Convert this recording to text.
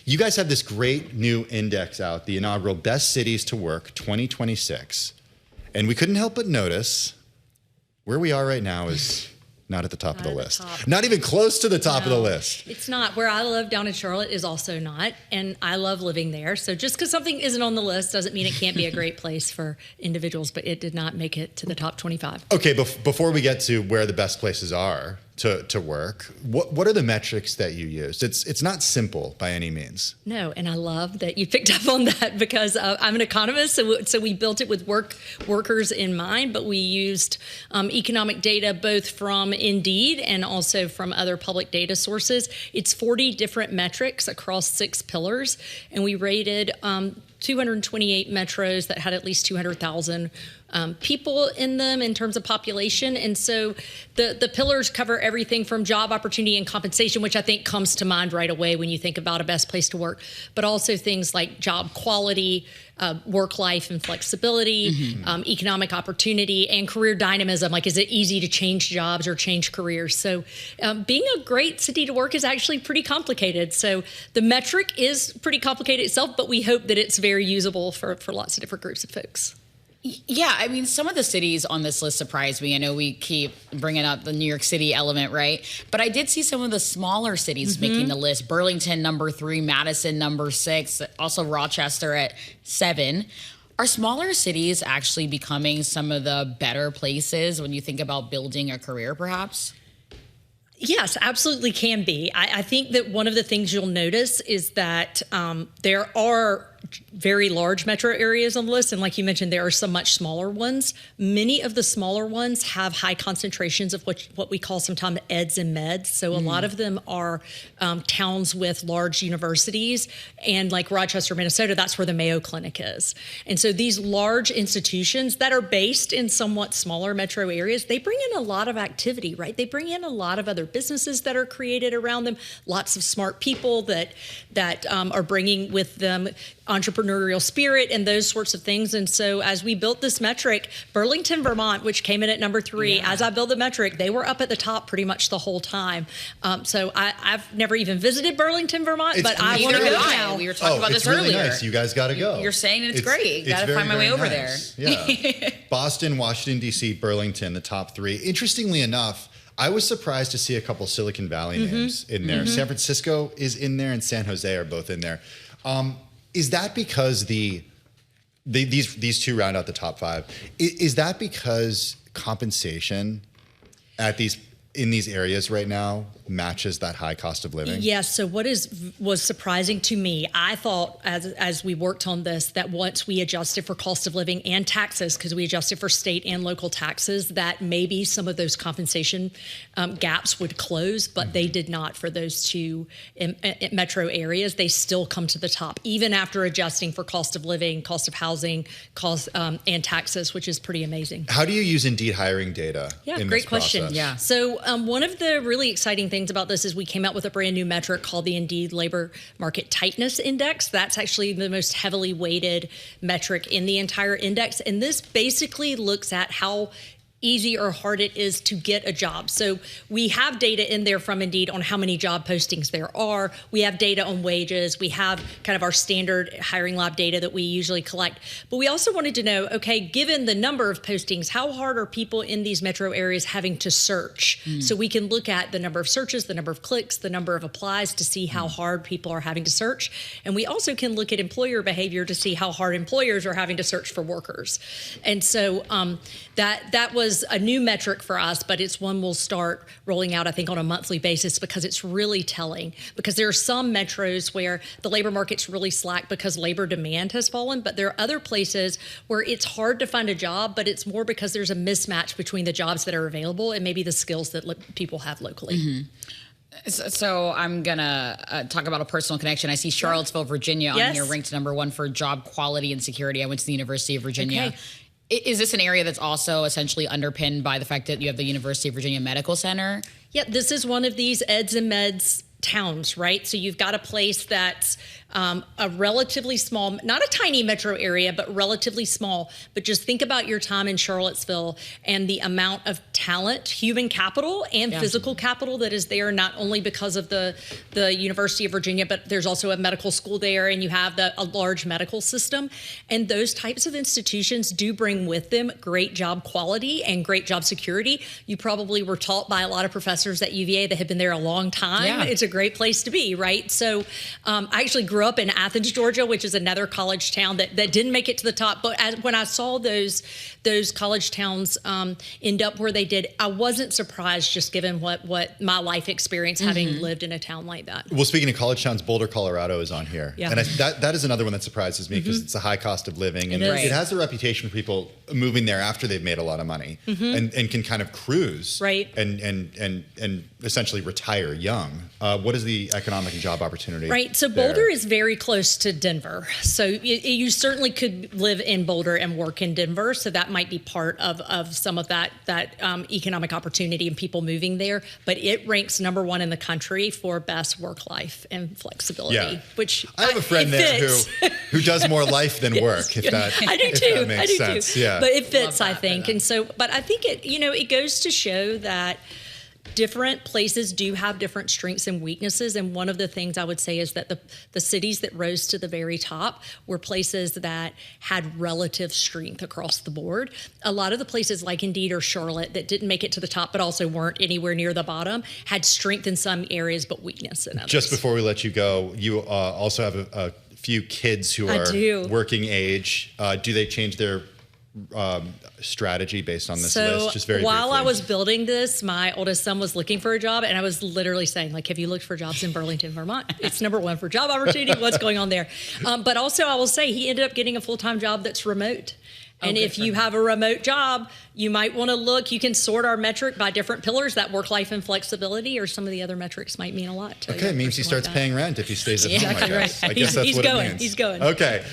You guys have this great new index out, the inaugural Best Cities to Work 2026. And we couldn't help but notice where we are right now is not at the top of the list. Not even close to the top of the list. It's not. Where I live down in Charlotte is also not. And I love living there. So just because something isn't on the list doesn't mean it can't be a great place for individuals. But it did not make it to the top 25. Okay, before we get to where the best places are to work, what are the metrics that you used? It's not simple by any means. No, and I love that you picked up on that because I'm an economist, so we built it with workers in mind, but we used economic data both from Indeed and also from other public data sources. It's 40 different metrics across 6 pillars, and we rated 228 metros that had at least 200,000 people in them in terms of population. And so the pillars cover everything from job opportunity and compensation, which I think comes to mind right away when you think about a best place to work, but also things like job quality, work life and flexibility, economic opportunity, and career dynamism. Like, is it easy to change jobs or change careers? So being a great city to work is actually pretty complicated. So the metric is pretty complicated itself, but we hope that it's very usable for lots of different groups of folks. Yeah, I mean, some of the cities on this list surprised me. I know we keep bringing up the New York City element, right? But I did see some of the smaller cities making the list. Burlington, number 3, Madison, number 6, also Rochester at 7. Are smaller cities actually becoming some of the better places when you think about building a career, perhaps? Yes, absolutely can be. I think that one of the things you'll notice is that there are very large metro areas on the list. And like you mentioned, there are some much smaller ones. Many of the smaller ones have high concentrations of what we call sometimes eds and meds. So a lot of them are towns with large universities. And like Rochester, Minnesota, that's where the Mayo Clinic is. And so these large institutions that are based in somewhat smaller metro areas, they bring in a lot of activity, right? They bring in a lot of other businesses that are created around them, lots of smart people that are bringing with them entrepreneurial spirit and those sorts of things. And so as we built this metric, Burlington, Vermont, which came in at number 3, as I built the metric, they were up at the top pretty much the whole time. So I've never even visited Burlington, Vermont, but I want to go now. We were talking about this really earlier. Nice. You guys got to go. You're saying it's great. Got to find my way over there. Yeah. Boston, Washington, D.C., Burlington, the top 3. Interestingly enough, I was surprised to see a couple Silicon Valley names in there. San Francisco is in there and San Jose are both in there. Is that because these 2 round out the top 5? Is that because compensation in these areas right now matches that high cost of living? Yes. So what was surprising to me, I thought as we worked on this, that once we adjusted for cost of living and taxes, because we adjusted for state and local taxes, that maybe some of those compensation gaps would close, but they did not for those 2 metro areas. They still come to the top, even after adjusting for cost of living, cost of housing, cost and taxes, which is pretty amazing. How do you use Indeed hiring data in great this question. process? Yeah. So one of the really exciting things about this is we came out with a brand new metric called the Indeed Labor Market Tightness Index. That's actually the most heavily weighted metric in the entire index. And this basically looks at how easy or hard it is to get a job. So we have data in there from Indeed on how many job postings there are. We have data on wages. We have kind of our standard hiring lab data that we usually collect. But we also wanted to know, okay, given the number of postings, how hard are people in these metro areas having to search? So we can look at the number of searches, the number of clicks, the number of applies to see how hard people are having to search. And we also can look at employer behavior to see how hard employers are having to search for workers. And so that was a new metric for us, but it's one we'll start rolling out, I think, on a monthly basis because it's really telling. Because there are some metros where the labor market's really slack because labor demand has fallen, but there are other places where it's hard to find a job, but it's more because there's a mismatch between the jobs that are available and maybe the skills that people have locally. So I'm going to talk about a personal connection. I see Charlottesville, Virginia on here ranked number 1 for job quality and security. I went to the University of Virginia. Okay. Is this an area that's also essentially underpinned by the fact that you have the University of Virginia Medical Center? Yeah, this is one of these eds and meds towns, right? So you've got a place that's a relatively small, not a tiny metro area, but relatively small. But just think about your time in Charlottesville and the amount of talent, human capital and physical capital that is there, not only because of the University of Virginia, but there's also a medical school there, and you have a large medical system. And those types of institutions do bring with them great job quality and great job security. You probably were taught by a lot of professors at UVA that have been there a long time. Yeah. It's a great place to be, right? So I actually grew up in Athens, Georgia, which is another college town that didn't make it to the top. But when I saw those college towns end up where they did, I wasn't surprised, just given what my life experience having lived in a town like that. Well, speaking of college towns, Boulder, Colorado is on here. Yeah. And that is another one that surprises me because it's a high cost of living. And it has a reputation for people moving there after they've made a lot of money and can kind of cruise and essentially retire young. What is the economic and job opportunity? Right. So there? Boulder is very close to Denver. So you certainly could live in Boulder and work in Denver. So that might be part of some of that economic opportunity and people moving there. But it ranks number one in the country for best work life and flexibility. Yeah. Which I have a friend there who does more life than work. If that I do too. That makes sense. Yeah. But it fits, I think. And so, but I think it goes to show that different places do have different strengths and weaknesses. And one of the things I would say is that the cities that rose to the very top were places that had relative strength across the board. A lot of the places like Indeed or Charlotte that didn't make it to the top but also weren't anywhere near the bottom had strength in some areas but weakness in others. Just before we let you go, you also have a few kids who are working age. Do they change their strategy based on this list? Just very while briefly. I was building this, my oldest son was looking for a job, and I was literally saying, like, have you looked for jobs in Burlington, Vermont? It's number one for job opportunity. What's going on there? But also, I will say he ended up getting a full-time job that's remote. And if you have a remote job, you might want to look. You can sort our metric by different pillars. That work life and flexibility, or some of the other metrics might mean a lot to you. Okay, it means he starts paying rent if he stays at home, I guess. Right. I guess that's what it means. He's going. Okay.